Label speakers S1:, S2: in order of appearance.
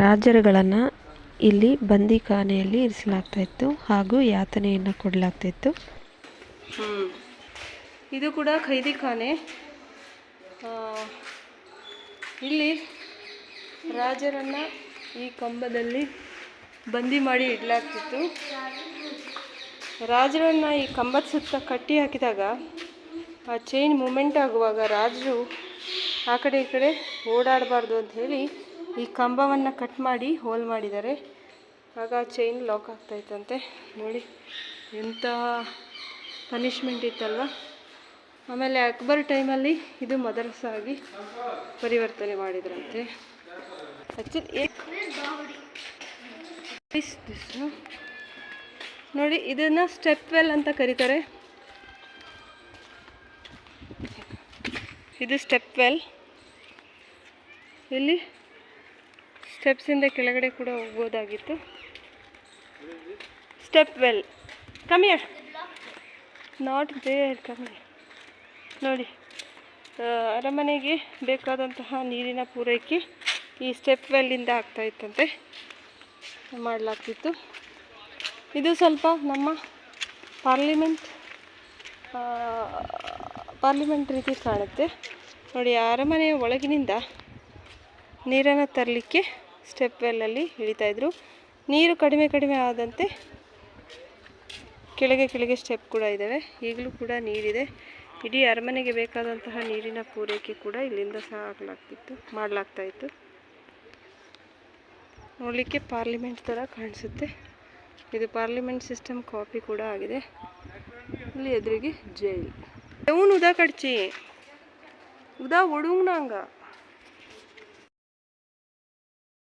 S1: ರಾಜರುಗಳನ್ನು ಇಲ್ಲಿ ಬಂದಿಖಾನೆಯಲ್ಲಿ ಇರಿಸಲಾಗ್ತಾ ಇತ್ತು ಹಾಗೂ ಯಾತನೆಯನ್ನು ಕೊಡಲಾಗ್ತಿತ್ತು.
S2: ಇದು ಕೂಡ ಖೈದಿಖಾನೆ. ಇಲ್ಲಿ ರಾಜರನ್ನು ಈ ಕಂಬದಲ್ಲಿ ಬಂದಿ ಮಾಡಿ ಇಡಲಾಗ್ತಿತ್ತು. ರಾಜರನ್ನು ಈ ಕಂಬದ ಸುತ್ತ ಕಟ್ಟಿ ಹಾಕಿದಾಗ ಆ ಚೈನ್ ಮೂಮೆಂಟ್ ಆಗುವಾಗ ರಾಜರು ಆ ಕಡೆ ಈ ಕಡೆ ಓಡಾಡಬಾರ್ದು ಅಂತ ಹೇಳಿ ಈ ಕಂಬವನ್ನು ಕಟ್ ಮಾಡಿ ಹೋಲ್ ಮಾಡಿದ್ದಾರೆ. ಆಗ ಚೈನ್ ಲಾಕ್ ಆಗ್ತಾಯಿತ್ತಂತೆ. ನೋಡಿ ಎಂಥ ಪನಿಷ್ಮೆಂಟ್ ಇತ್ತಲ್ವ. ಆಮೇಲೆ ಅಕ್ಬರ್ ಟೈಮಲ್ಲಿ ಇದು ಮದರಸ ಆಗಿ ಪರಿವರ್ತನೆ ಮಾಡಿದ್ರಂತೆ. ನೋಡಿ ಇದನ್ನು ಸ್ಟೆಪ್ ವೆಲ್ ಅಂತ ಕರೀತಾರೆ. ಇದು ಸ್ಟೆಪ್ ವೆಲ್. ಇಲ್ಲಿ ಸ್ಟೆಪ್ಸಿಂದ ಕೆಳಗಡೆ ಕೂಡ ಹೋಗ್ಬೋದಾಗಿತ್ತು. Step well come here not there come here. ನೋಡಿ ಅರಮನೆಗೆ ಬೇಕಾದಂತಹ ನೀರಿನ ಪೂರೈಕೆ ಈ ಸ್ಟೆಪ್ ವೆಲ್ಲಿಂದ ಆಗ್ತಾಯಿತ್ತಂತೆ, ಮಾಡಲಾಗ್ತಿತ್ತು. ಇದು ಸ್ವಲ್ಪ ನಮ್ಮ ಪಾರ್ಲಿಮೆಂಟ್ ರೀತಿ ಕಾಣುತ್ತೆ. ನೋಡಿ ಅರಮನೆಯ ಒಳಗಿನಿಂದ ನೀರನ್ನು ತರಲಿಕ್ಕೆ ಸ್ಟೆಪ್ ವೆಲ್ಲಲ್ಲಿ ಇಳಿತಾಯಿದ್ರು. ನೀರು ಕಡಿಮೆ ಆದಂತೆ ಕೆಳಗೆ ಸ್ಟೆಪ್ ಕೂಡ ಇದ್ದಾವೆ. ಈಗಲೂ ಕೂಡ ನೀರಿದೆ. ಇಡೀ ಅರಮನೆಗೆ ಬೇಕಾದಂತಹ ನೀರಿನ ಪೂರೈಕೆ ಕೂಡ ಇಲ್ಲಿಂದ ಸಹ ಮಾಡಲಾಗ್ತಾಯಿತ್ತು. ನೋಡಲಿಕ್ಕೆ ಪಾರ್ಲಿಮೆಂಟ್ ಥರ ಕಾಣಿಸುತ್ತೆ. ಇದು ಪಾರ್ಲಿಮೆಂಟ್ ಸಿಸ್ಟಮ್ ಕಾಪಿ ಕೂಡ ಆಗಿದೆ. ಇಲ್ಲಿ ಎದುರಿಗೆ ಜೈಲ್. ಉದಾ ಕಡ್ಚಿ ಉದಾ ಒಡುಂಗ್ನಂಗ